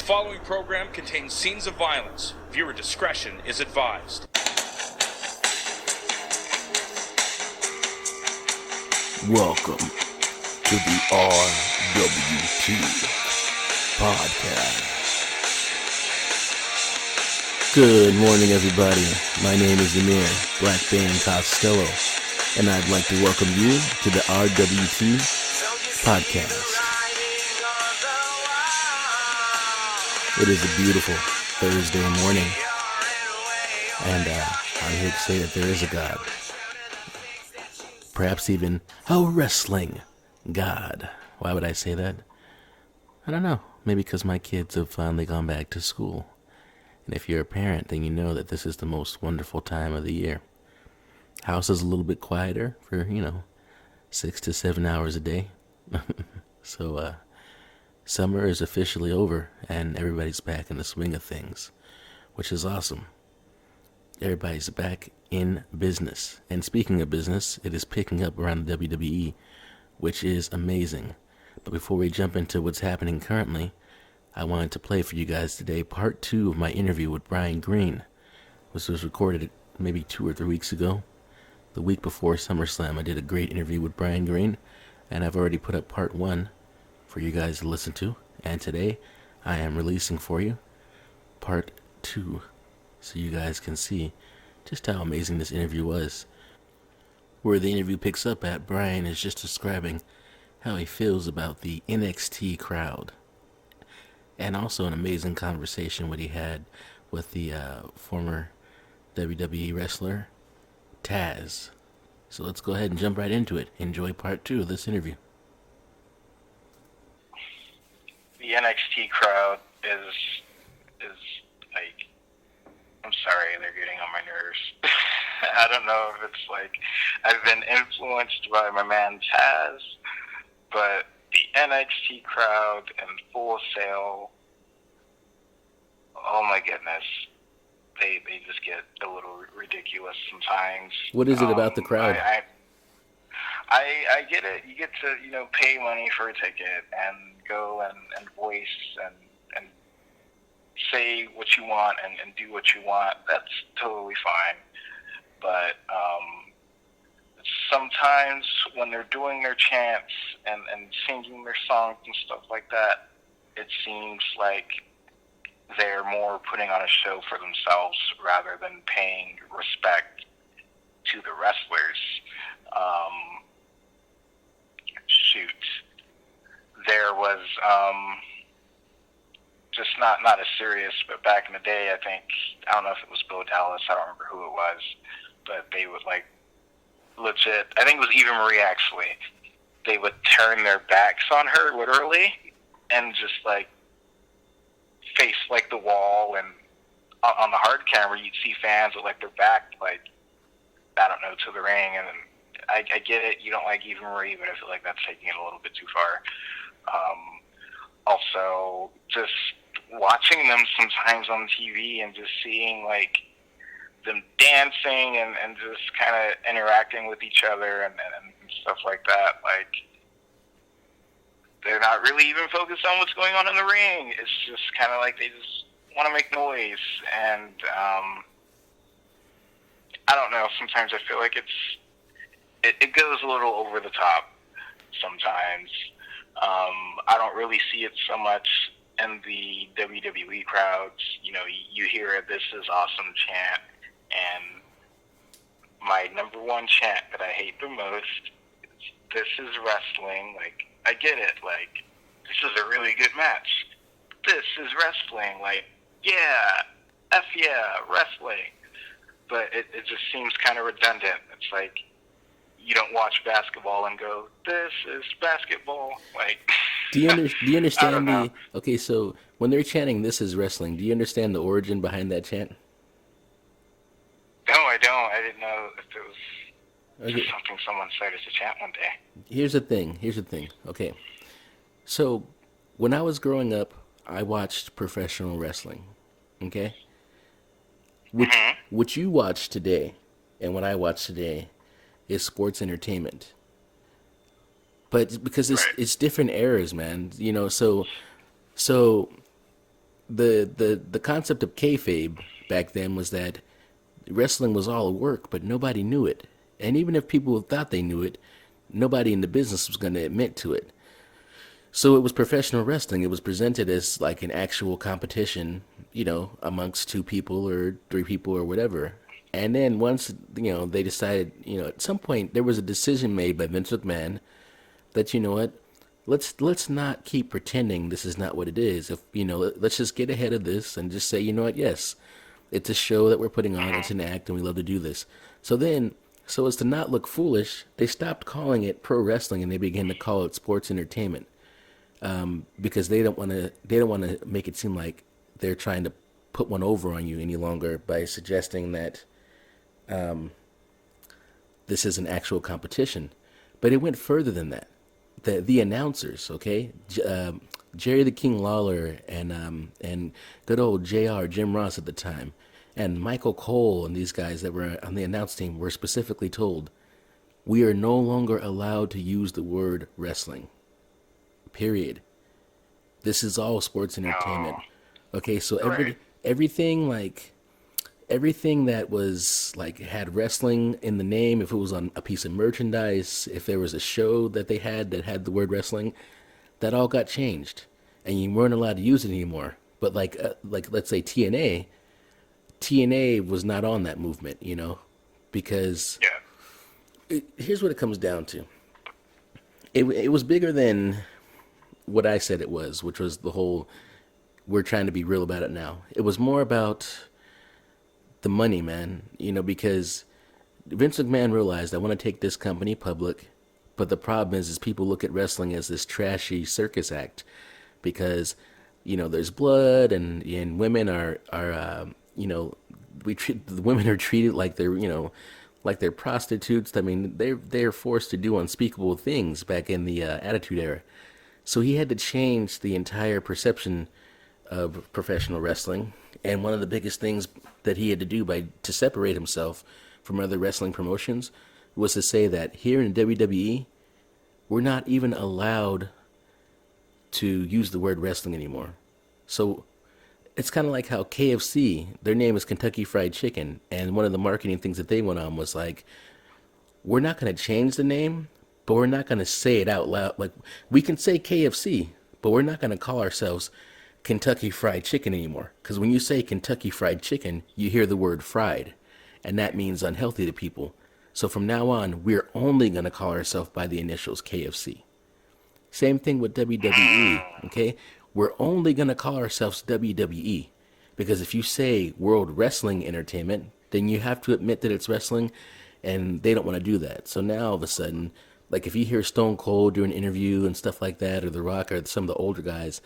following program contains scenes of violence. Viewer discretion is advised. Welcome to the RWT Podcast. Good morning, everybody. My name is Emir, Black Band Costello, and I'd like to welcome you to the RWT Podcast. It is a beautiful Thursday morning, and I'm here to say that there is a God. Perhaps even a wrestling God. Why would I say that? I don't know. Maybe because my kids have finally gone back to school. And if you're a parent, then you know that this is the most wonderful time of the year. House is a little bit quieter for, 6 to 7 hours a day. So, summer is officially over, and everybody's back in the swing of things, which is awesome. Everybody's back in business. And speaking of business, it is picking up around the WWE, which is amazing. But before we jump into what's happening currently, I wanted to play for you guys today part 2 of my interview with Brian Green. This was recorded maybe 2 or 3 weeks ago. The week before SummerSlam, I did a great interview with Brian Green, and I've already put up part 1 for you guys to listen to. And today, I am releasing for you part 2, so you guys can see just how amazing this interview was. Where the interview picks up at, Brian is just describing how he feels about the NXT crowd. And also an amazing conversation what he had with the former WWE wrestler, Taz. So let's go ahead and jump right into it. Enjoy part 2 of this interview. The NXT crowd is like, I'm sorry, they're getting on my nerves. I don't know if it's like I've been influenced by my man Taz, but the NXT crowd and Full Sail, oh my goodness, they just get a little ridiculous sometimes. What is it about the crowd? I get it. You get to, pay money for a ticket and go and voice and say what you want and do what you want. That's totally fine. But sometimes when they're doing their chants and singing their songs and stuff like that, it seems like they're more putting on a show for themselves rather than paying respect to the wrestlers. There was just not as serious, but back in the day, I don't know if it was Bo Dallas, I don't remember who it was, but they would legit, I think it was Eva Marie actually, they would turn their backs on her literally and just face the wall, and on the hard camera you'd see fans with their back to the ring, and I get it, you don't like Eva Marie, but I feel like that's taking it a little bit too far. Also, just watching them sometimes on TV and just seeing them dancing and just kind of interacting with each other and stuff like that, they're not really even focused on what's going on in the ring. It's just kind of they just want to make noise, and I don't know, sometimes I feel like it goes a little over the top sometimes. I don't really see it so much in the WWE crowds. You hear a "This is awesome" chant, and my number one chant that I hate the most is "This is wrestling." I get it. This is a really good match. This is wrestling. Yeah, F yeah, wrestling. But it just seems kind of redundant. It's you don't watch basketball and go, "This is basketball." Do you understand okay, so when they're chanting "This is wrestling," do you understand the origin behind that chant? No, I don't. I didn't know if it was just something someone said as a chant one day. Here's the thing. Okay. So, when I was growing up, I watched professional wrestling. Okay? What you watch today and what I watch today is sports entertainment. But because it's different eras, man. So the concept of kayfabe back then was that wrestling was all work, but nobody knew it. And even if people thought they knew it, nobody in the business was going to admit to it. So it was professional wrestling. It was presented as like an actual competition, amongst two people or three people or whatever. And then once, they decided, at some point there was a decision made by Vince McMahon that, you know what, let's not keep pretending this is not what it is. If, let's just get ahead of this and just say, you know what, yes, it's a show that we're putting on, it's an act, and we love to do this. So as to not look foolish, they stopped calling it pro wrestling and they began to call it sports entertainment. Because they don't want to make it seem like they're trying to put one over on you any longer by suggesting that this is an actual competition. But it went further than that. The announcers, okay, Jerry the King Lawler and good old JR Jim Ross at the time, and Michael Cole and these guys that were on the announce team were specifically told, we are no longer allowed to use the word wrestling. Period. This is all sports entertainment. Okay, so everything that was like had wrestling in the name, if it was on a piece of merchandise, if there was a show that they had that had the word wrestling, that all got changed, and you weren't allowed to use it anymore. But like let's say TNA was not on that movement, because here's what it comes down to. It was bigger than what I said it was, which was the whole, we're trying to be real about it now. It was more about the money, man, because Vince McMahon realized, I want to take this company public, but the problem is people look at wrestling as this trashy circus act because, there's blood and women are the women are treated like they're, like they're prostitutes. I mean, they're forced to do unspeakable things back in the Attitude Era. So he had to change the entire perception of professional wrestling. And one of the biggest things that he had to do to separate himself from other wrestling promotions was to say that here in WWE, we're not even allowed to use the word wrestling anymore. So it's kind of like how KFC, their name is Kentucky Fried Chicken. And one of the marketing things that they went on was like, we're not going to change the name, but we're not going to say it out loud. Like, we can say KFC, but we're not going to call ourselves Kentucky Fried Chicken anymore. Because when you say Kentucky Fried Chicken, you hear the word fried, and that means unhealthy to people. So from now on, we're only going to call ourselves by the initials KFC. Same thing with WWE, okay? We're only going to call ourselves WWE. Because if you say World Wrestling Entertainment, then you have to admit that it's wrestling, and they don't want to do that. So now all of a sudden, like if you hear Stone Cold do an interview and stuff like that, or The Rock, or some of the older guys,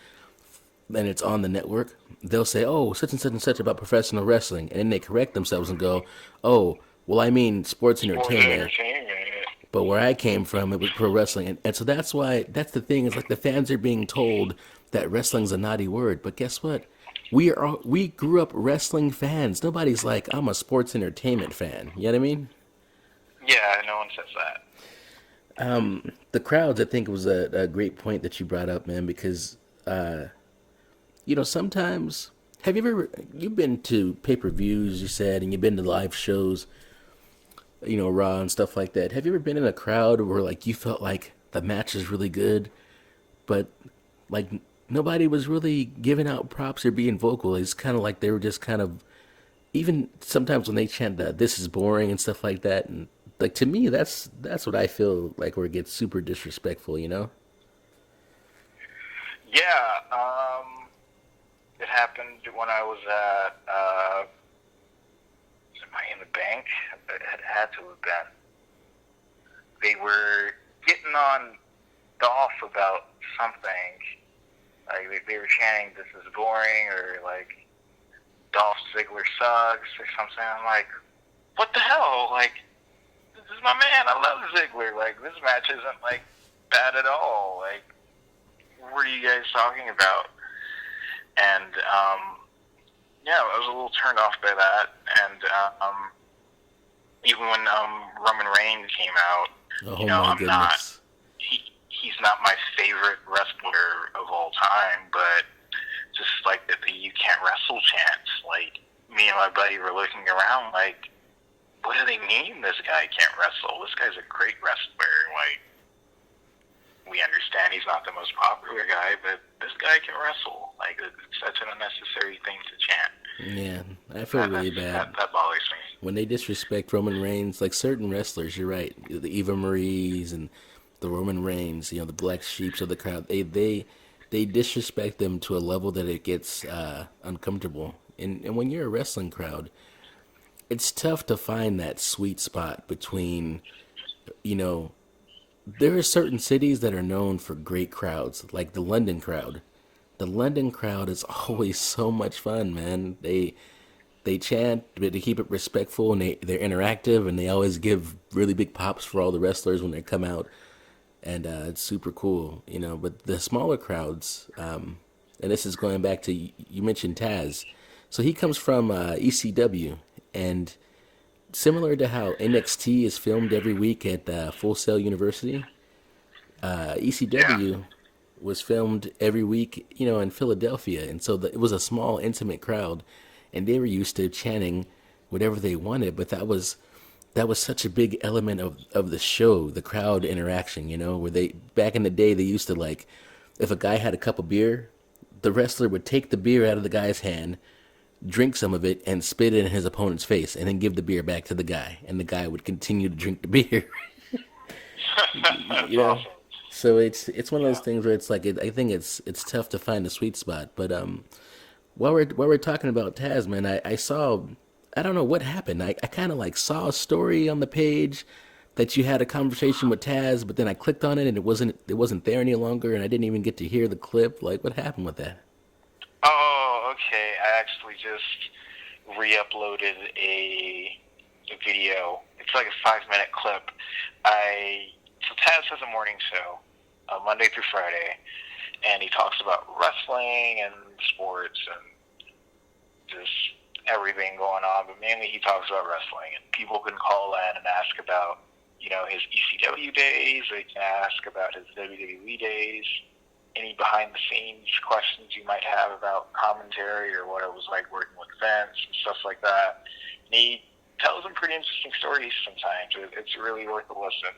and it's on the network, they'll say, oh, such and such about professional wrestling. And then they correct themselves and go, oh, well, I mean sports entertainment. But where I came from, it was pro wrestling. And so that's the thing, is like the fans are being told that wrestling's a naughty word. But guess what? We grew up wrestling fans. Nobody's like, I'm a sports entertainment fan. You know what I mean? Yeah, no one says that. The crowds, I think, was a great point that you brought up, man, because, sometimes, you've been to pay-per-views, you said, and you've been to live shows, Raw and stuff like that. Have you ever been in a crowd where, like, you felt like the match is really good, but, like, nobody was really giving out props or being vocal? It's kind of like they were just kind of, even sometimes when they chant this is boring and stuff like that, and like, to me, that's what I feel like, where it gets super disrespectful, Yeah, it happened when I was at Money in the Bank. It had to have been. They were getting on Dolph about something. Like they were chanting, "This is boring," or like, "Dolph Ziggler sucks," or something. I'm like, what the hell? Like, this is my man. I love Ziggler. Like, this match isn't, like, bad at all. Like, what are you guys talking about? And, I was a little turned off by that. And, even when, Roman Reigns came out, he's not my favorite wrestler of all time, but just, like the "you can't wrestle" chants. Like, me and my buddy were looking around like, what do they mean this guy can't wrestle? This guy's a great wrestler. Like, we understand he's not the most popular guy, but this guy can wrestle. Like, it's such an unnecessary thing to chant. Yeah, I feel really bad. That bothers me. When they disrespect Roman Reigns, like certain wrestlers, you're right, the Eva Marie's and the Roman Reigns, the black sheeps of the crowd, they disrespect them to a level that it gets uncomfortable. And when you're a wrestling crowd, it's tough to find that sweet spot between, there are certain cities that are known for great crowds, like the London crowd. The London crowd is always so much fun, man. They chant, but they keep it respectful, and they're interactive, and they always give really big pops for all the wrestlers when they come out, and it's super cool, But the smaller crowds, and this is going back to, you mentioned Taz, so he comes from ECW, and similar to how NXT is filmed every week at Full Sail University, ECW was filmed every week, in Philadelphia, and so it was a small, intimate crowd, and they were used to chanting whatever they wanted, but that was such a big element of the show, the crowd interaction, where back in the day, they used to, like, if a guy had a cup of beer, the wrestler would take the beer out of the guy's hand, drink some of it, and spit it in his opponent's face, and then give the beer back to the guy, and the guy would continue to drink the beer. Awesome. So it's one of those things where it's like, I think it's tough to find a sweet spot. But while we're talking about Taz, man, I saw, I don't know what happened. I kind of like saw a story on the page that you had a conversation with Taz, but then I clicked on it and it wasn't there any longer, and I didn't even get to hear the clip. Like, what happened with that? Oh, okay. I actually just re-uploaded a video. It's like a 5-minute clip. So Taz has a morning show, Monday through Friday, and he talks about wrestling and sports and just everything going on, but mainly he talks about wrestling. And people can call in and ask about, his ECW days. They can ask about his WWE days, any behind-the-scenes questions you might have about commentary or what it was like working with Vince and stuff like that. And he tells some pretty interesting stories sometimes. It's really worth a listen.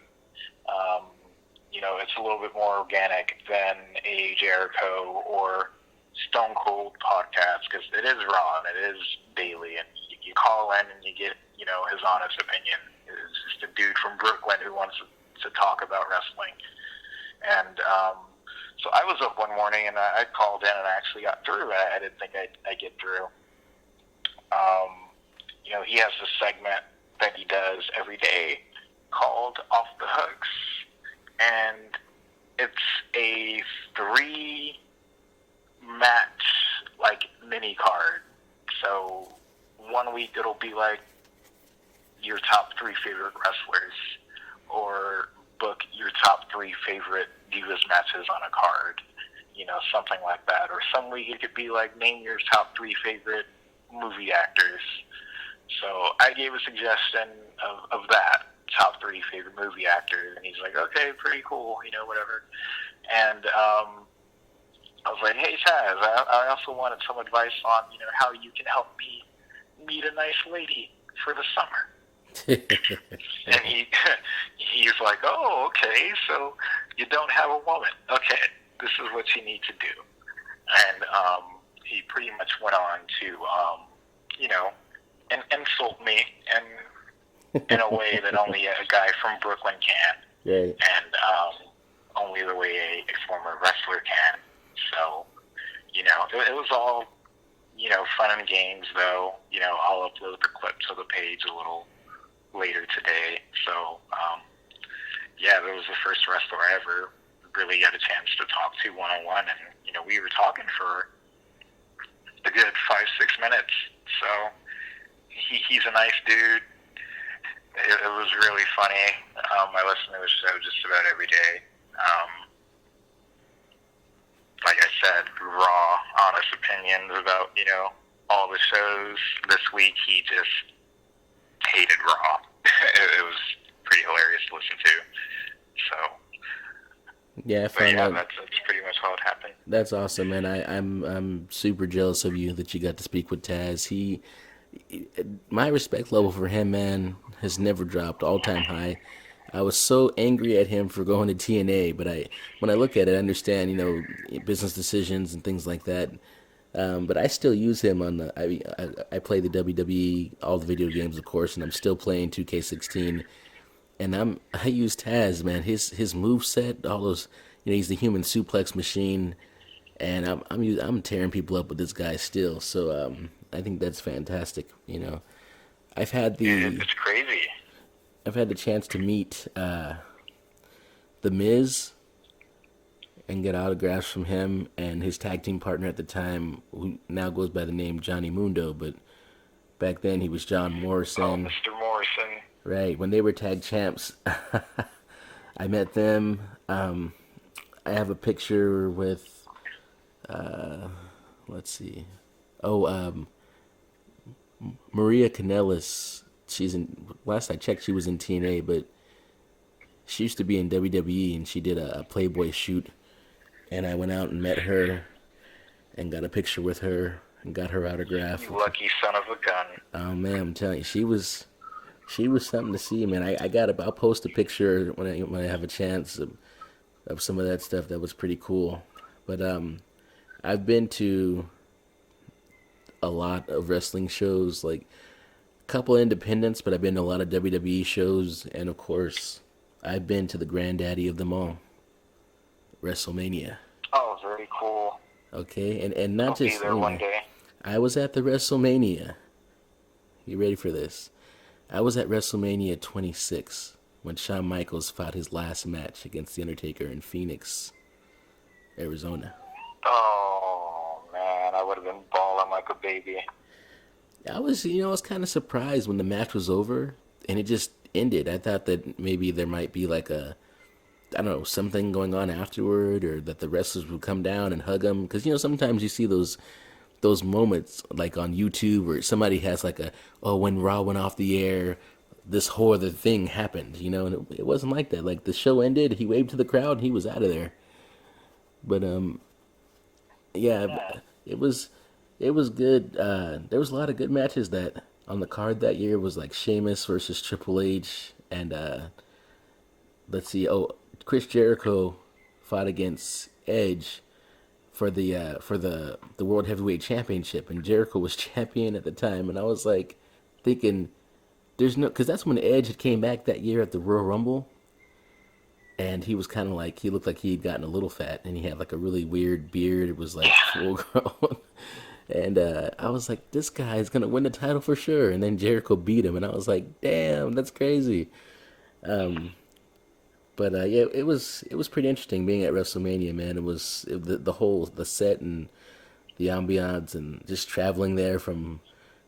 It's a little bit more organic than a Jericho or Stone Cold podcast, because it is raw and it is daily, and you call in and you get, his honest opinion. It's just a dude from Brooklyn who wants to talk about wrestling. And so I was up one morning and I called in and I actually got through. I didn't think I'd get through. He has this segment that he does every day called Off the Hooks, and it's a 3-match like mini card. So one week it'll be like your top 3 favorite wrestlers, or book your top 3 favorite Divas matches on a card, something like that. Or some week it could be like, name your top 3 favorite movie actors. So I gave a suggestion of that, top 3 favorite movie actors, and he's like, okay, pretty cool, whatever. And I was like, hey, Taz, I also wanted some advice on, how you can help me meet a nice lady for the summer. And he's like, oh, okay, so you don't have a woman. Okay, this is what you need to do. And he pretty much went on to, insult me in a way that only a guy from Brooklyn can. Right. And only the way a former wrestler can. So, it was all, fun and games, though. I'll upload the clip to the page a little later today. So, that was the first wrestler I ever really got a chance to talk to one-on-one. And, we were talking for a good 5-6 minutes. So, he's a nice dude. It was really funny. I listen to his show just about every day. Like I said, raw, honest opinions about, all the shows. This week, he just hated Raw. It was pretty hilarious to listen to. So, Yeah, I But found yeah, out. that's pretty much how it happened. That's awesome, man. I'm super jealous of you that you got to speak with Taz. My respect level for him, man, has never dropped. All time high. I was so angry at him for going to TNA, but when I look at it, I understand, business decisions and things like that. But I still use him on the. I play the WWE, all the video games, of course, and I'm still playing 2K16. And I use Taz, man. His move set, all those, he's the human suplex machine, and I'm tearing people up with this guy still. So I think that's fantastic. I've had the It's crazy. I've had the chance to meet the Miz and get autographs from him and his tag team partner at the time, who now goes by the name Johnny Mundo, but back then he was John Morrison. Oh, Mr. Morrison. Right, when they were tag champs, I met them. I have a picture with, let's see, Maria Kanellis. Last I checked, she was in TNA, but she used to be in WWE, and she did a Playboy shoot, and I went out and met her and got a picture with her and got her autograph. You lucky son of a gun. Oh, man, I'm telling you, she was something to see, man. I'll post a picture when I have a chance of some of that stuff. That was pretty cool. But I've been to a lot of wrestling shows, like a couple independents, but I've been to a lot of WWE shows, and of course, I've been to the granddaddy of them all, WrestleMania. Oh, very cool. Okay, and not I'll just be there one day. I was at the WrestleMania. You ready for this? I was at WrestleMania 26 when Shawn Michaels fought his last match against The Undertaker in Phoenix, Arizona. Oh, man, I would have been bawling like a baby. I was kind of surprised when the match was over and it just ended. I thought that maybe there might be like something going on afterward, or that the wrestlers would come down and hug them. Because, sometimes you see those moments like on YouTube where somebody has like when Raw went off the air, this whole other thing happened, and it wasn't like that. Like the show ended, he waved to the crowd, and he was out of there. But yeah, it was good. There was a lot of good matches that on the card that year. Was like Sheamus versus Triple H, and let's see, Chris Jericho fought against Edge for the World Heavyweight Championship, and Jericho was champion at the time, and I was like thinking, because that's when Edge had came back that year at the Royal Rumble, and he was kind of like, he looked like he had gotten a little fat, and he had like a really weird beard. It was like full grown, and I was like, this guy is gonna win the title for sure, and then Jericho beat him, and I was like, damn, that's crazy. But yeah, it was pretty interesting being at WrestleMania, man. It was the set and the ambiance and just traveling there from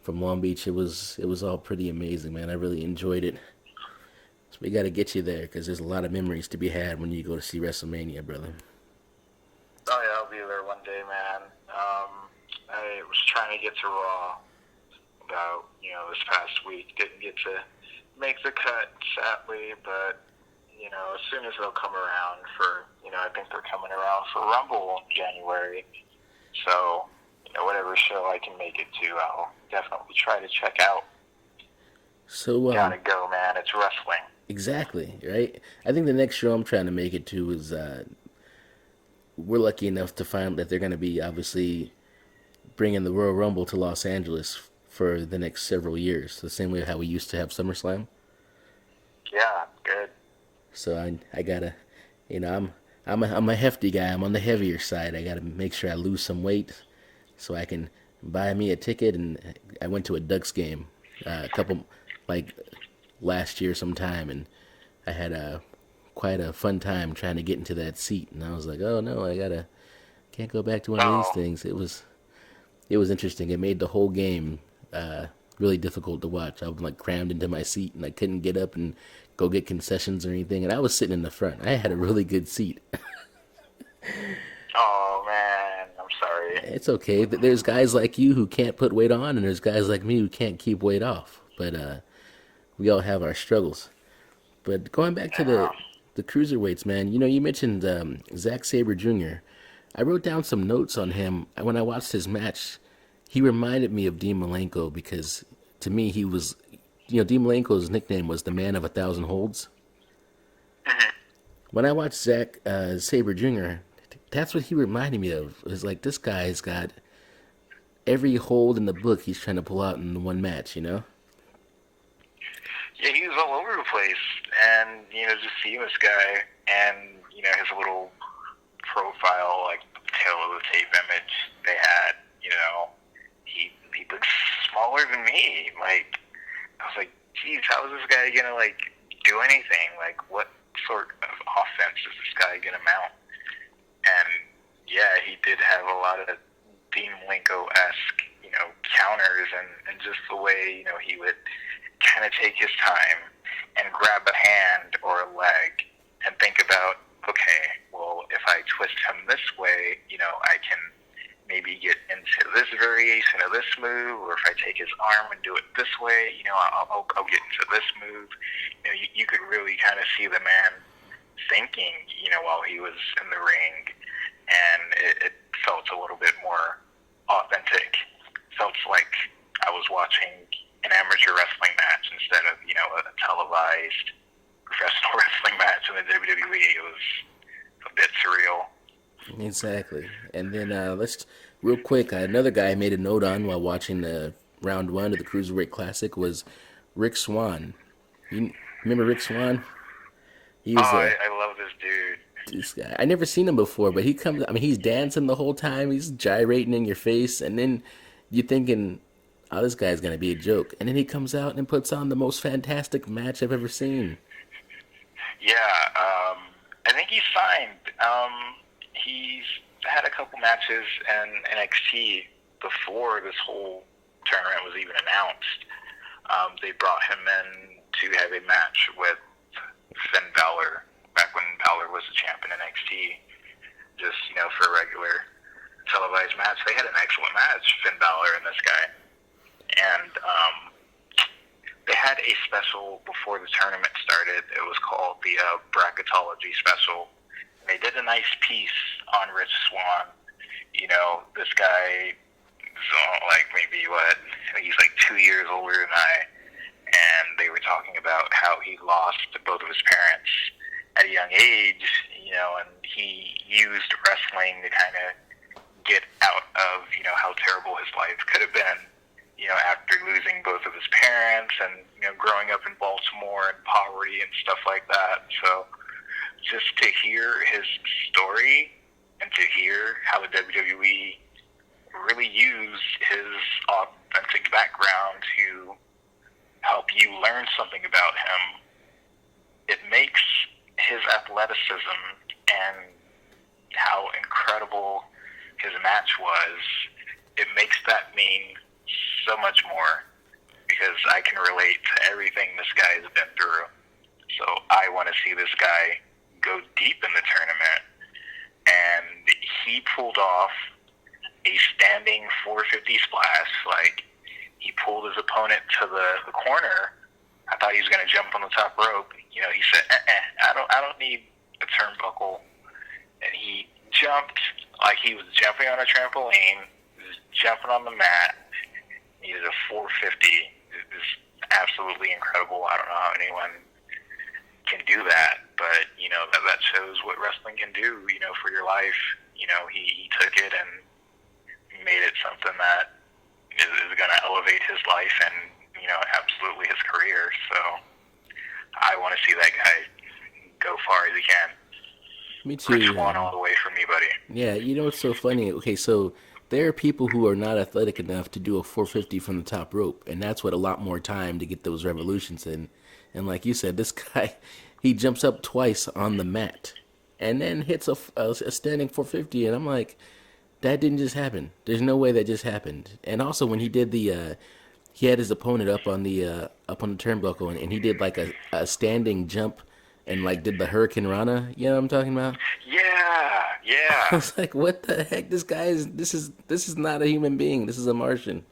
Long Beach. It was all pretty amazing, man. I really enjoyed it. So we got to get you there because there's a lot of memories to be had when you go to see WrestleMania, brother. Oh yeah, I'll be there one day, man. I was trying to get to Raw about this past week. Didn't get to make the cut, sadly, but as soon as they'll come around for, I think they're coming around for Rumble in January. So, whatever show I can make it to, I'll definitely try to check out. So, gotta go, man. It's wrestling. Exactly, right? I think the next show I'm trying to make it to is, we're lucky enough to find that they're going to be, obviously, bringing the Royal Rumble to Los Angeles for the next several years. The same way how we used to have SummerSlam. Yeah, good. So I gotta, I'm a hefty guy. I'm on the heavier side. I gotta make sure I lose some weight so I can buy me a ticket. And I went to a Ducks game last year sometime, and I had quite a fun time trying to get into that seat. And I was like, oh no, can't go back to one of these things. It was interesting. It made the whole game really difficult to watch. I was like crammed into my seat, and I couldn't get up and go get concessions or anything, and I was sitting in the front. I had a really good seat. Oh, man, I'm sorry. It's okay. There's guys like you who can't put weight on, and there's guys like me who can't keep weight off. But we all have our struggles. But going back to the cruiserweights, man. You know, you mentioned Zack Sabre Jr. I wrote down some notes on him. When I watched his match, he reminded me of Dean Malenko because to me he was, you know, Dean Malenko's nickname was the man of 1,000 holds. When I watched Zack Sabre Jr., that's what he reminded me of. It was like, this guy's got every hold in the book he's trying to pull out in one match, you know? Yeah, he was all over the place, and, you know, just seeing this guy, and, you know, his little profile, like, tail of the tape image they had, you know, he looks smaller than me. Like, I was like, geez, how is this guy gonna, like, do anything? Like, what sort of offense is this guy gonna mount? And, yeah, he did have a lot of Dean Malenko-esque, you know, counters, and just the way, you know, he would kind of take his time and grab a hand or a leg and think about, okay, well, if I twist him this way, you know, I can maybe get into this variation of this move, or if I take his arm and do it this way, you know, I'll get into this move. You know, you could really kind of see the man thinking, you know, while he was in the ring, and it felt a little bit more authentic. Felt like I was watching an amateur wrestling match instead of, you know, a televised professional wrestling match in the WWE. It was a bit surreal. Exactly. And then let's, real quick, another guy I made a note on while watching round one of the Cruiserweight Classic was Rick Swann. You remember Rick Swann? He was, I love this dude. This guy. I never seen him before, but he comes, I mean, he's dancing the whole time. He's gyrating in your face. And then you're thinking, oh, this guy's going to be a joke. And then he comes out and puts on the most fantastic match I've ever seen. Yeah, I think he's signed. He's had a couple matches in NXT before this whole tournament was even announced. They brought him in to have a match with Finn Balor back when Balor was the champ in NXT, just, you know, for a regular televised match. They had an excellent match, Finn Balor and this guy. And they had a special before the tournament started. It was called the Bracketology Special. And they did a nice piece on Rich Swann. You know, this guy is like maybe, he's like 2 years older than I. And they were talking about how he lost both of his parents at a young age, you know, and he used wrestling to kind of get out of, you know, how terrible his life could have been, you know, after losing both of his parents and, you know, growing up in Baltimore and poverty and stuff like that. So just to hear his story and to hear how the WWE really used his authentic background to help you learn something about him, it makes his athleticism and how incredible his match was, it makes that mean so much more, because I can relate to everything this guy has been through. So I want to see this guy go deep in the tournament, and he pulled off a standing 450 splash. Like, he pulled his opponent to the corner. I thought he was going to jump on the top rope. You know, he said, I don't need a turnbuckle. And he jumped like he was jumping on a trampoline. He was jumping on the mat. He did a 450. It was absolutely incredible. I don't know how anyone can do that, but, you know, that shows what wrestling can do, you know, for your life. You know, he took it and made it something that is going to elevate his life and, you know, absolutely his career. So I want to see that guy go far as he can. Me too. Rich Swann all the way for me, buddy. Yeah, you know what's so funny? Okay, so there are people who are not athletic enough to do a 450 from the top rope, and that's what a lot more time to get those revolutions in. And like you said, this guy, he jumps up twice on the mat and then hits a standing 450, and I'm like, that didn't just happen. There's no way that just happened. And also when he did he had his opponent up on the turnbuckle, and he did like a standing jump and like did the Hurricane Rana. You know what I'm talking about? Yeah. I was like, what the heck? This guy is this is not a human being. This is a Martian.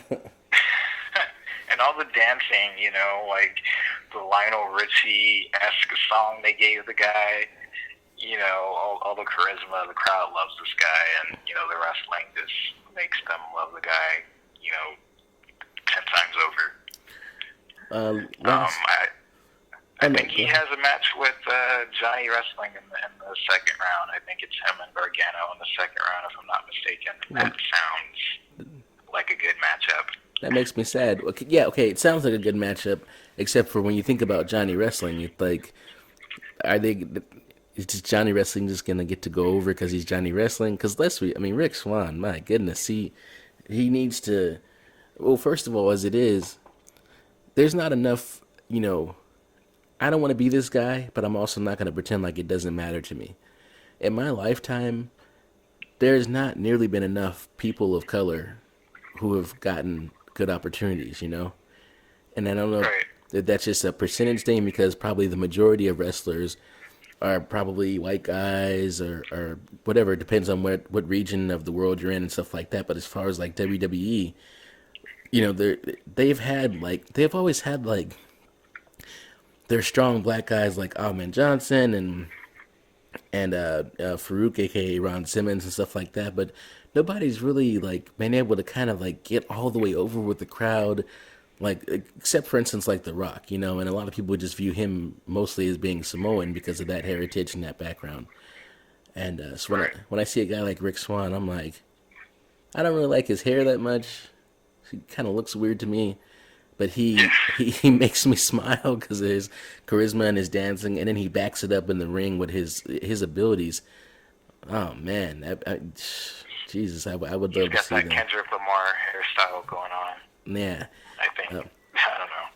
And and all the dancing, like the Lionel Richie-esque song they gave the guy, all the charisma, the crowd loves this guy, and, the wrestling just makes them love the guy, 10 times over. I think he has a match with Johnny Wrestling in the second round. I think it's him and Gargano in the second round, if I'm not mistaken. That sounds like a good matchup. That makes me sad. Okay, yeah, okay, it sounds like a good matchup, except for when you think about Johnny Wrestling, it's like, is just Johnny Wrestling just going to get to go over because he's Johnny Wrestling? Because Rick Swann, my goodness, he needs to, well, first of all, as it is, there's not enough, I don't want to be this guy, but I'm also not going to pretend like it doesn't matter to me. In my lifetime, there's not nearly been enough people of color who have gotten good opportunities, And I don't know if that's just a percentage thing, because probably the majority of wrestlers are probably white guys or whatever. It depends on what region of the world you're in and stuff like that. But as far as like WWE, they've always had like, they're strong black guys like Ahmed Johnson and Farouk, aka Ron Simmons, and stuff like that. But nobody's really like been able to kind of like get all the way over with the crowd, like except for instance like The Rock, and a lot of people just view him mostly as being Samoan because of that heritage and that background. And so when I see a guy like Rick Swann, I'm like, I don't really like his hair that much. He kind of looks weird to me. But he makes me smile because of his charisma and his dancing, and then he backs it up in the ring with his abilities. Oh man, Jesus, I would love to see that. He's got that Kendrick Lamar hairstyle going on. Yeah, I think. I don't know.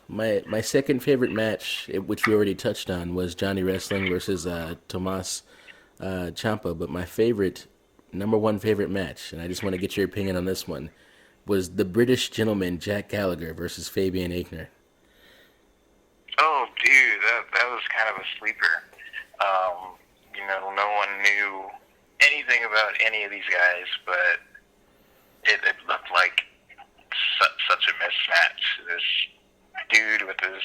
My second favorite match, which we already touched on, was Johnny Wrestling versus Tomas Ciampa. But my number one favorite match, and I just want to get your opinion on this one, was the British gentleman Jack Gallagher versus Fabian Aichner. Oh, dude, that was kind of a sleeper. No one knew anything about any of these guys, but it looked like such a mismatch. This dude with his,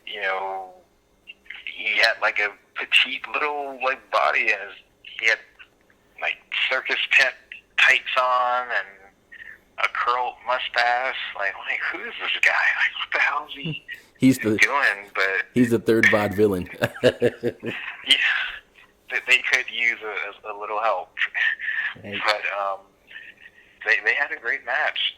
he had like a petite little like body, and he had like circus tent tights on and a curled mustache. Like, who is this guy? Like, what the hell is he doing? But he's the third vaudevillain. Yeah, they could use a little help. Right. But they had a great match.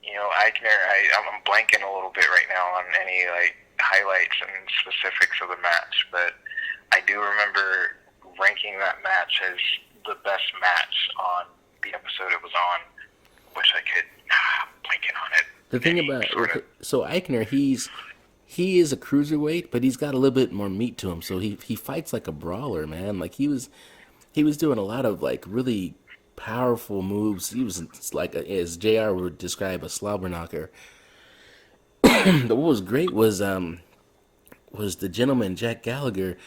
Aichner, I'm blanking a little bit right now on any like highlights and specifics of the match, but I do remember ranking that match as the best match on the episode it was on. Wish I could blanking on it. The thing about so Aichner, he is a cruiserweight, but he's got a little bit more meat to him. So he fights like a brawler, man. Like he was doing a lot of like really powerful moves. He was like as JR would describe, a slobber knocker. But what was great was the gentleman Jack Gallagher.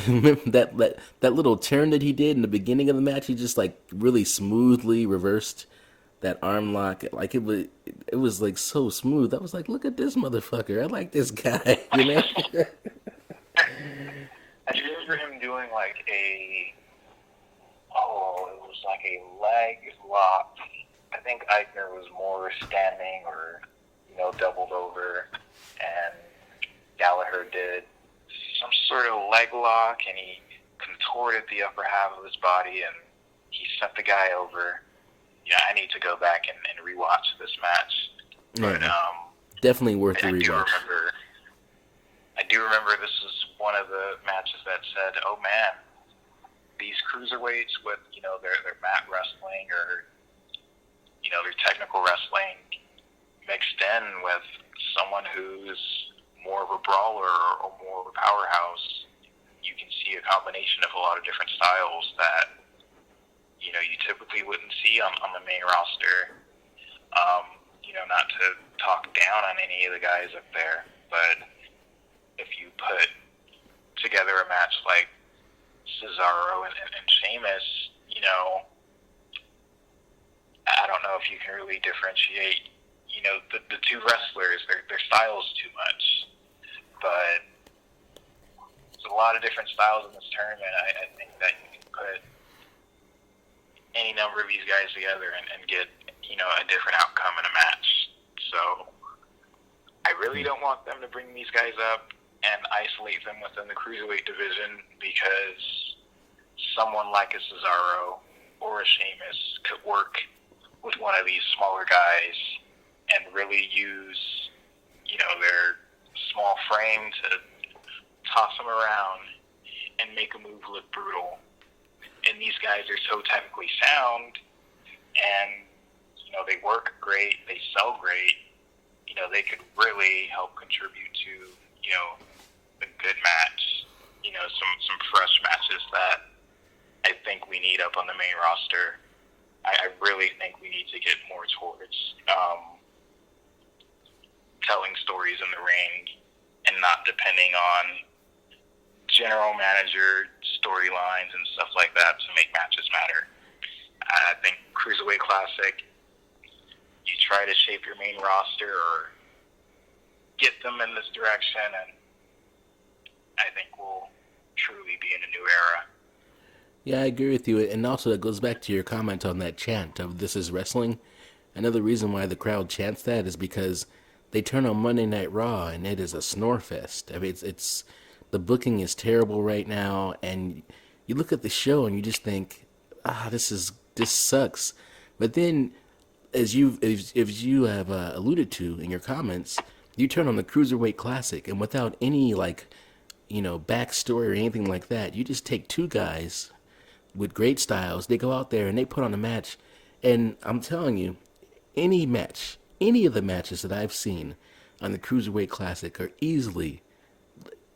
Remember that little turn that he did in the beginning of the match? He just like really smoothly reversed that arm lock. Like it was like so smooth. I was like, look at this motherfucker. I like this guy. I remember him doing like it was like a leg lock. I think Aichner was more standing or doubled over, and Gallagher did some sort of leg lock, and he contorted the upper half of his body, and he sent the guy over. I need to go back and rewatch this match. But definitely worth the rewatch. I do remember this is one of the matches that said, "Oh man, these cruiserweights with their mat wrestling or their technical wrestling mixed in with someone who's more of a brawler or more of a powerhouse, you can see a combination of a lot of different styles that you typically wouldn't see on the main roster. Not to talk down on any of the guys up there, but if you put together a match like Cesaro and Sheamus, I don't know if you can really differentiate, the two wrestlers, their styles too much. But there's a lot of different styles in this tournament. I think that you can put any number of these guys together and get, a different outcome in a match. So I really don't want them to bring these guys up and isolate them within the cruiserweight division, because someone like a Cesaro or a Sheamus could work with one of these smaller guys and really use, their small frame to toss them around and make a move look brutal. And these guys are so technically sound, and, they work great, they sell great, they could really help contribute to, a good match, some fresh matches that I think we need up on the main roster. I really think we need to get more towards telling stories in the ring and not depending on general manager storylines and stuff like that to make matches matter. I think Cruiserweight Classic, you try to shape your main roster or get them in this direction, and I think we'll truly be in a new era. Yeah, I agree with you. And also, it goes back to your comment on that chant of "This is wrestling." Another reason why the crowd chants that is because they turn on Monday Night Raw, and it is a snore fest. I mean, it's the booking is terrible right now, and you look at the show and you just think, this sucks. But then, as you have alluded to in your comments, you turn on the Cruiserweight Classic, and without any backstory or anything like that, you just take two guys with great styles. They go out there and they put on a match, and I'm telling you, any of the matches that I've seen on the Cruiserweight Classic are easily,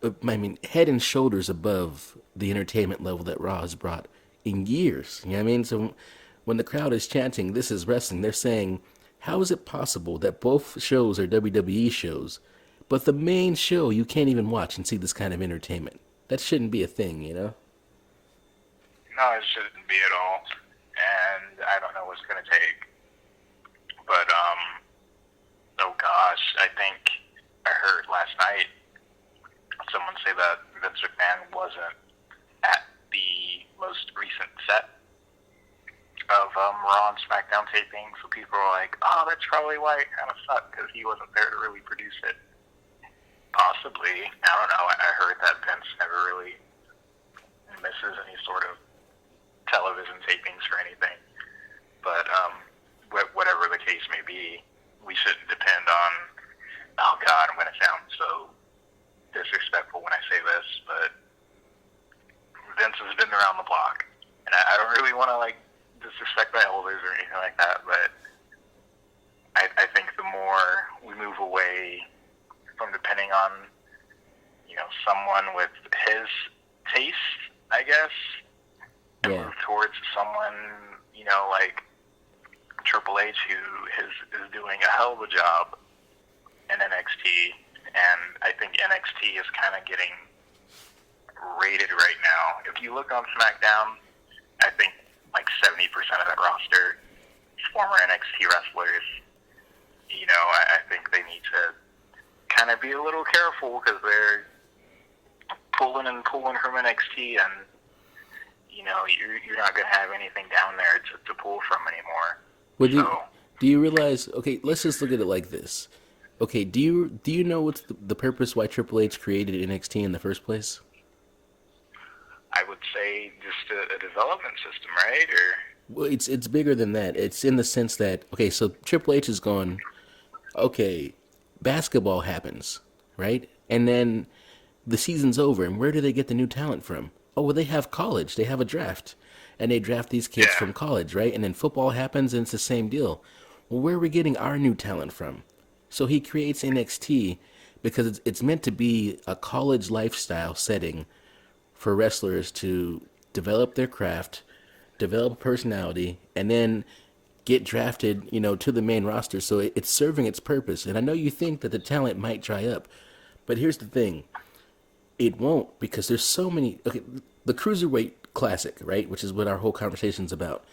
head and shoulders above the entertainment level that Raw has brought in years. You know what I mean? So when the crowd is chanting, "This is wrestling," they're saying, how is it possible that both shows are WWE shows, but the main show you can't even watch and see this kind of entertainment? That shouldn't be a thing, No, it shouldn't be at all. And I don't know what's going to take. But, oh gosh, I think I heard last night someone say that Vince McMahon wasn't at the most recent set of Raw and SmackDown taping, so people are like, that's probably why it kind of sucked, because he wasn't there to really produce it. Possibly. I don't know. I heard that Vince never really misses any sort of television tapings or anything. But whatever the case may be, we shouldn't depend on, oh God, I'm going to sound so disrespectful when I say this, but Vince has been around the block. And I don't really want to, disrespect my elders or anything like that, but I think the more we move away from depending on, someone with his taste, I guess, and move towards someone, like Triple H, who is doing a hell of a job in NXT, and I think NXT is kind of getting rated right now. If you look on SmackDown, I think 70% of that roster is former NXT wrestlers. I think they need to kind of be a little careful, because they're pulling from NXT, and you're not going to have anything down there to pull from anymore. Well, do you realize? Okay, let's just look at it like this. Okay, do you know what's the purpose why Triple H created NXT in the first place? I would say just a development system, right? Well, it's bigger than that. It's in the sense that, okay, so Triple H is going, okay, basketball happens, right? And then the season's over, and where do they get the new talent from? Oh, well, they have college. They have a draft, and they draft these kids from college, right? And then football happens, and it's the same deal. Well, where are we getting our new talent from? So he creates NXT because it's meant to be a college lifestyle setting for wrestlers to develop their craft, develop personality, and then get drafted, to the main roster. So it's serving its purpose. And I know you think that the talent might dry up, but here's the thing. It won't, because there's so many. Okay, the Cruiserweight Classic, right, which is what our whole conversation's about.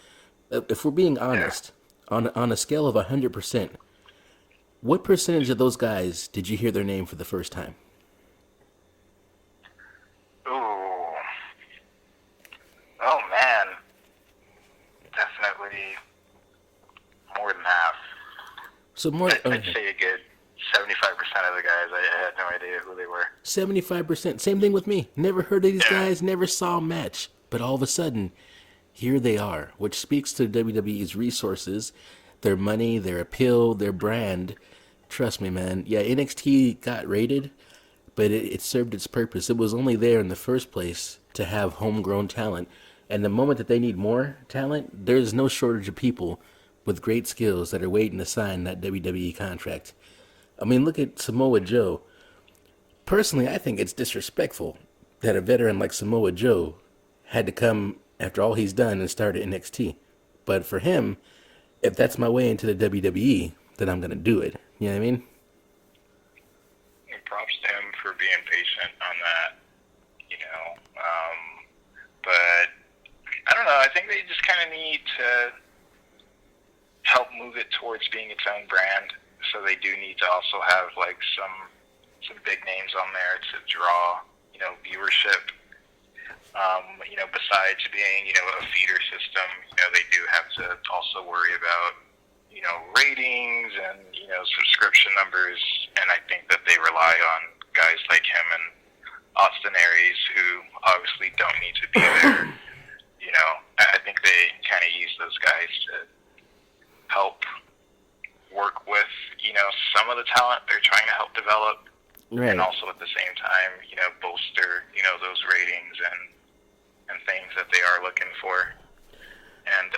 If we're being honest, on a scale of 100%, What percentage of those guys did you hear their name for the first time? Ooh. Oh, man. Definitely more than half. So more. I'd say a good 75% of the guys, I had no idea who they were. 75%. Same thing with me. Never heard of these guys, never saw a match. But all of a sudden, here they are, which speaks to WWE's resources, their money, their appeal, their brand. Trust me, man. Yeah, NXT got rated, but it served its purpose. It was only there in the first place to have homegrown talent. And the moment that they need more talent, there's no shortage of people with great skills that are waiting to sign that WWE contract. I mean, look at Samoa Joe. Personally, I think it's disrespectful that a veteran like Samoa Joe had to come after all he's done and start at NXT. But for him, if that's my way into the WWE, then I'm going to do it. You know what I mean? Props to him for being patient on that, but I don't know. I think they just kind of need to help move it towards being its own brand. So they do need to also have like some big names on there to draw, viewership. Besides being, a feeder system, they do have to also worry about, ratings and, subscription numbers. And I think that they rely on guys like him and Austin Aries, who obviously don't need to be there. I think they kind of use those guys to help work with, some of the talent they're trying to help develop. Right. And also at the same time, bolster, those ratings and things that they are looking for. And,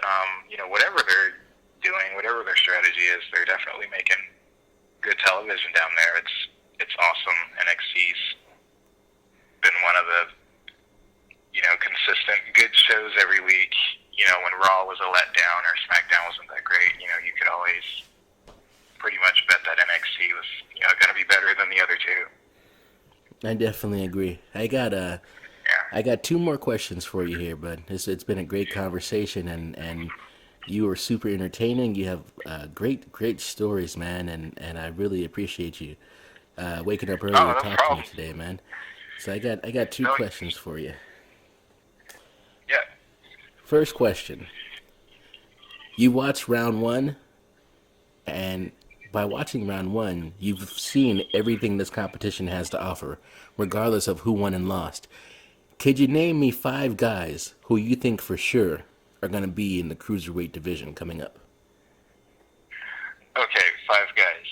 whatever they're doing, whatever their strategy is, they're definitely making good television down there. It's awesome. NXT's been one of the, consistent good shows every week. When Raw was a letdown or SmackDown wasn't that great, you could always pretty much bet that NXT was, going to be better than the other two. I definitely agree. I got two more questions for you here, bud. It's been a great conversation, and you are super entertaining. You have great stories, man, and I really appreciate you waking up early to talk to me today, man. So I got two questions for you. Yeah. First question. You watched round one, and by watching round one, you've seen everything this competition has to offer, regardless of who won and lost. Could you name me 5 guys who you think for sure are going to be in the cruiserweight division coming up? Okay, 5 guys.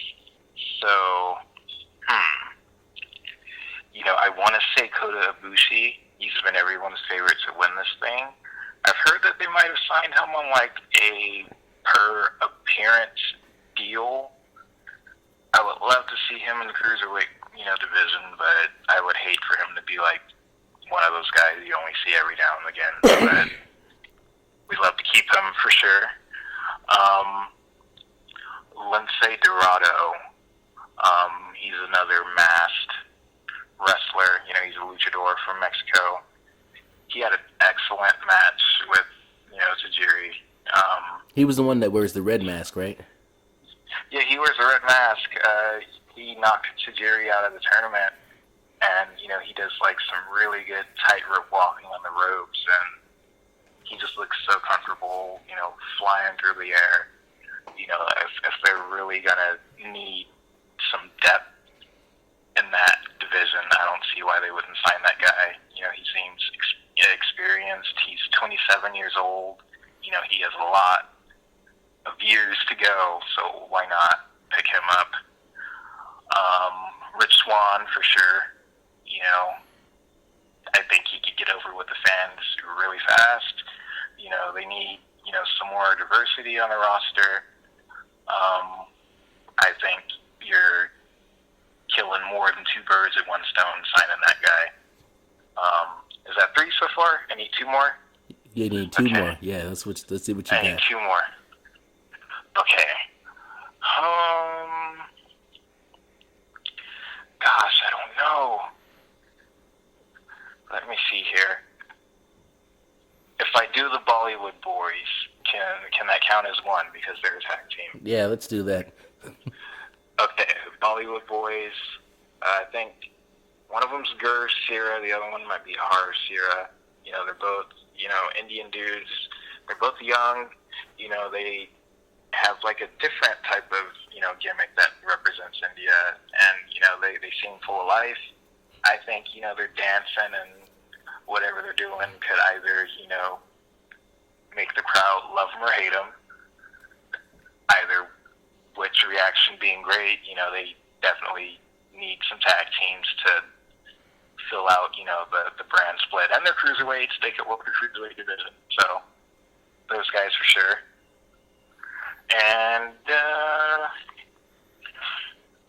So, I want to say Kota Ibushi. He's been everyone's favorite to win this thing. I've heard that they might have signed him on like a per appearance deal. I would love to see him in the cruiserweight, division, but I would hate for him to be like one of those guys you only see every now and again. But we'd love to keep him for sure. Lince Dorado. He's another masked wrestler. He's a luchador from Mexico. He had an excellent match with, Tajiri. He was the one that wears the red mask, right? Yeah, he wears a red mask. He knocked Tajiri out of the tournament, and he does like some really good tightrope walking on the ropes, and he just looks so comfortable, flying through the air. If they're really gonna need some depth in that division, I don't see why they wouldn't sign that guy. He seems experienced. He's 27 years old. He has a lot of years to go, so why not pick him up? Rich Swann, for sure. I think he could get over with the fans really fast. They need, some more diversity on the roster. I think you're killing more than 2 birds with one stone signing that guy. Is that 3 so far? I need 2 more? You need 2 more. Yeah, let's see what you got. I need 2 more. Okay. Gosh, I don't know. Let me see here. If I do the Bollywood Boys, can that count as one because they're a tag team? Yeah, let's do that. Okay, Bollywood boys. I think one of them's Gur Sira, the other one might be Har Sira. They're both, Indian dudes. They're both young. They have like a different type of, gimmick that represents India, and, they seem full of life. I think, they're dancing and whatever they're doing could either, make the crowd love them or hate them. Either which reaction being great, they definitely need some tag teams to fill out, the brand split. And they're cruiserweights. They could work the cruiserweight division. So, those guys for sure. And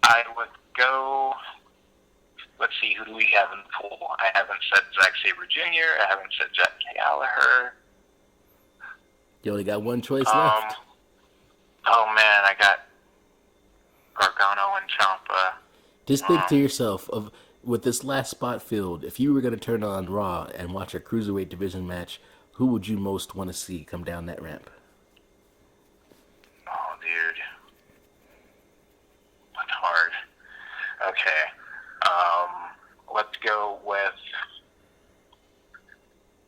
I would go, let's see, who do we have in the pool? I haven't said Zack Sabre Jr. I haven't said Jack Gallagher. You only got one choice left. Oh, man, I got Gargano and Ciampa. Just think to yourself, with this last spot filled, if you were going to turn on Raw and watch a Cruiserweight division match, who would you most want to see come down that ramp? Oh, dude. That's hard. Okay. Let's go with...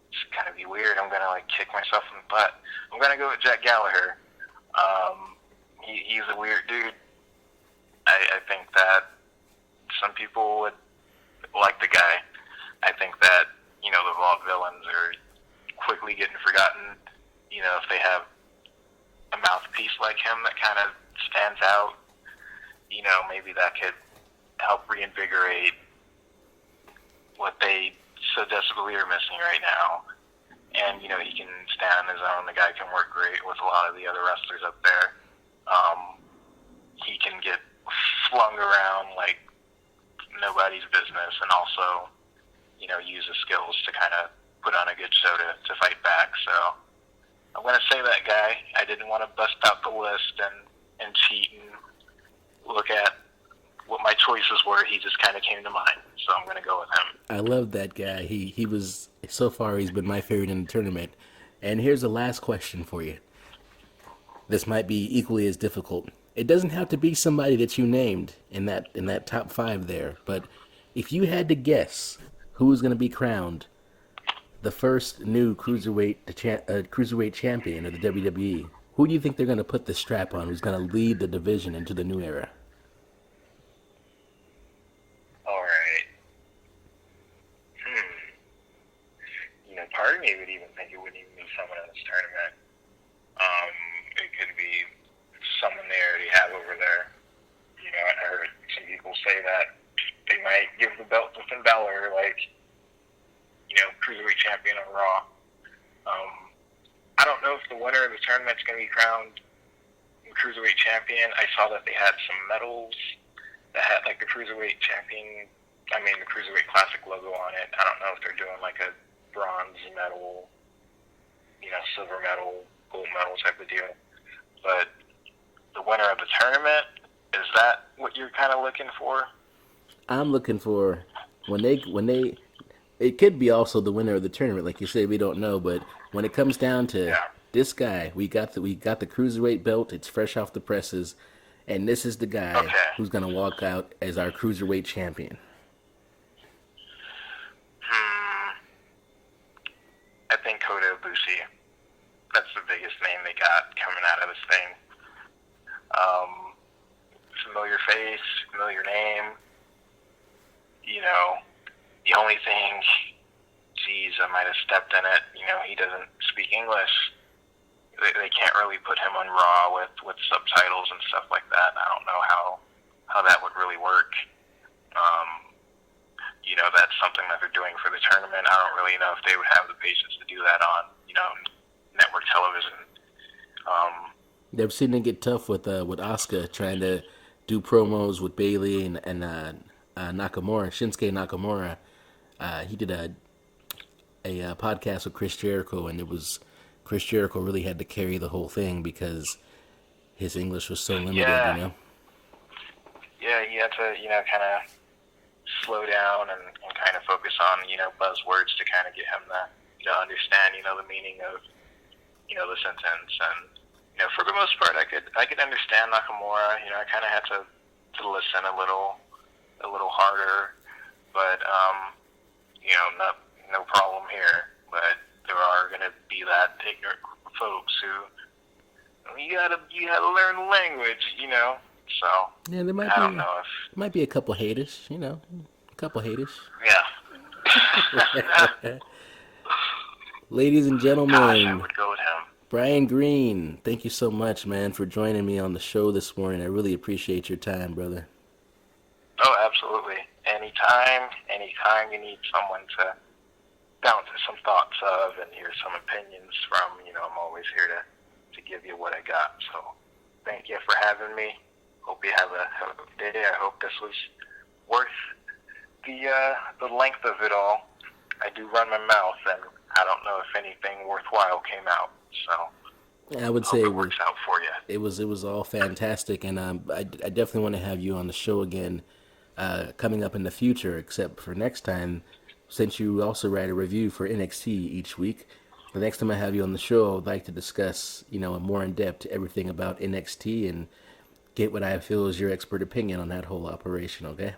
It's going to be weird. I'm going to, kick myself in the butt. I'm going to go with Jack Gallagher. He's a weird dude. I think that some people would like the guy. I think that, the vaudevillains are quickly getting forgotten. If they have a mouthpiece like him that kind of stands out, maybe that could help reinvigorate what they so desperately are missing right now. And, he can stand on his own. The guy can work great with a lot of the other wrestlers up there. He can get flung around like nobody's business, and also, use his skills to kind of put on a good show to fight back. So I'm going to say that guy. I didn't want to bust out the list and cheat and look at what my choices were. He just kind of came to mind, so I'm going to go with him. I love that guy. He was, so far, he's been my favorite in the tournament. And here's the last question for you. This might be equally as difficult. It doesn't have to be somebody that you named in that top 5 there, but if you had to guess who was going to be crowned the first new cruiserweight champion of the WWE, who do you think they're going to put the strap on? Who's going to lead the division into the new era? All right. Part of me would even think it wouldn't even be someone in this tournament. It could be someone they already have over there. I heard some people say that they might give the belt to Finn Balor, cruiserweight champion on Raw. I don't know if the winner of the tournament's going to be crowned cruiserweight champion. I saw that they had some medals that had the cruiserweight champion, the cruiserweight classic logo on it. I don't know if they're doing a bronze medal, silver medal, gold medal type of deal. But the winner of the tournament, is that what you're kind of looking for? I'm looking for when they it could be also the winner of the tournament, like you said, we don't know, but when it comes down to this guy, we got the cruiserweight belt, it's fresh off the presses, and this is the guy who's gonna walk out as our cruiserweight champion. I think Kota Ibushi. That's the biggest name they got coming out of this thing. Familiar face, familiar name. The only thing, I might have stepped in it. He doesn't speak English. They can't really put him on Raw with subtitles and stuff like that. I don't know how that would really work. That's something that they're doing for the tournament. I don't really know if they would have the patience to do that on, network television. They've seen it get tough with Asuka trying to do promos with Bayley and Nakamura, Shinsuke Nakamura. He did a podcast with Chris Jericho, and Chris Jericho really had to carry the whole thing because his English was so limited, Yeah, he had to, kind of slow down and kind of focus on, buzzwords to kind of get him to understand, the meaning of, the sentence. And, for the most part, I could understand Nakamura. I kind of had to to listen a little harder, but no problem here. But there are going to be that ignorant group of folks who you gotta learn the language, So yeah, there I don't know if might be a couple haters, a couple haters. Yeah. Ladies and gentlemen, Gosh, I would go with him. Brian Green, thank you so much, man, for joining me on the show this morning. I really appreciate your time, brother. Oh, absolutely. Anytime you need someone to bounce some thoughts of and hear some opinions from, I'm always here to give you what I got. So thank you for having me. Hope you have a good day. I hope this was worth the length of it all. I do run my mouth, and I don't know if anything worthwhile came out. So I would say it works out for you. It was all fantastic, and I definitely want to have you on the show again coming up in the future. Except for next time, since you also write a review for NXT each week, the next time I have you on the show, I would like to discuss, more in depth everything about NXT and get what I feel is your expert opinion on that whole operation. Okay.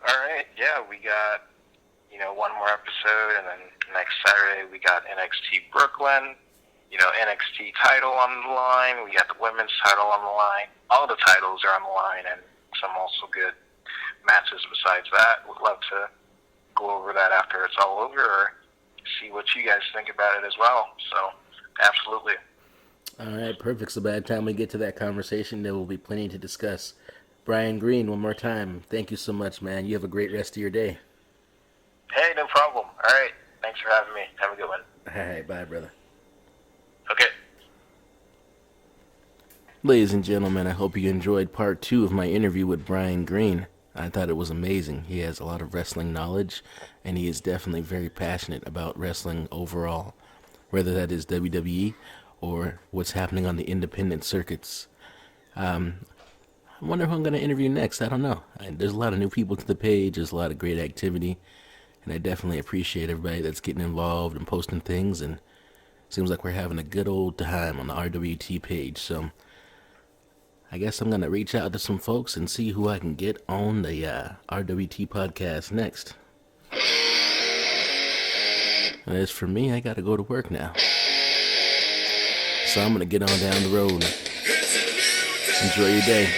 All right. Yeah, we got one more episode, and then next Saturday we got NXT Brooklyn. NXT title on the line. We got the women's title on the line. All the titles are on the line, and some also good matches besides that. Would love to go over that after it's all over, or see what you guys think about it as well. So, absolutely. All right, perfect. So by the time we get to that conversation, there will be plenty to discuss. Brian Green, one more time, thank you so much, man. You have a great rest of your day. Hey, no problem. All right. Thanks for having me. Have a good one. All right, bye, brother. Okay. Ladies and gentlemen, I hope you enjoyed part 2 of my interview with Brian Green. I thought it was amazing. He has a lot of wrestling knowledge, and he is definitely very passionate about wrestling overall, whether that is WWE or what's happening on the independent circuits. I wonder who I'm going to interview next. I don't know. There's a lot of new people to the page. There's a lot of great activity, and I definitely appreciate everybody that's getting involved and posting things, and seems like we're having a good old time on the RWT page. So I guess I'm going to reach out to some folks and see who I can get on the RWT podcast next. And as for me, I got to go to work now. So I'm going to get on down the road. Enjoy your day.